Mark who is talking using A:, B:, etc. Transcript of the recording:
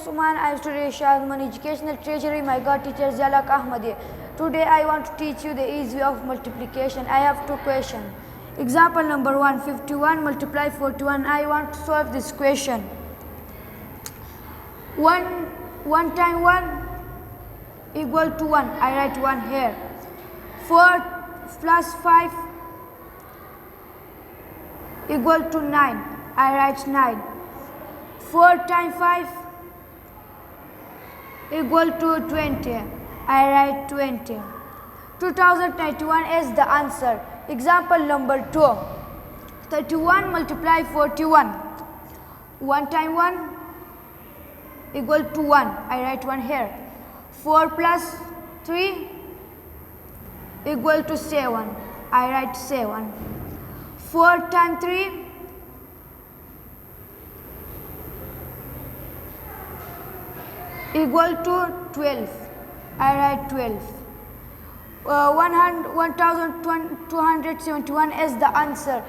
A: Suman. I am studying Shahman Educational Treasury. My God teacher Jalak Ahmadi. Today I want to teach you the easy way of multiplication. I have two questions. Example number 1, 51 multiply 41. I want to solve this question. 1 times 1 equal to 1. I write 1 here. 4 plus 5 equal to 9. I write 9. 4 times 5 equal to 20. I write 20. 2091 is the answer. Example number 2. 31 multiply 41. 1 times 1 equal to 1. I write 1 here. 4 plus 3 equal to 7. I write 7. 4 times 3 equal to 12. I write 12. 1271 is the answer.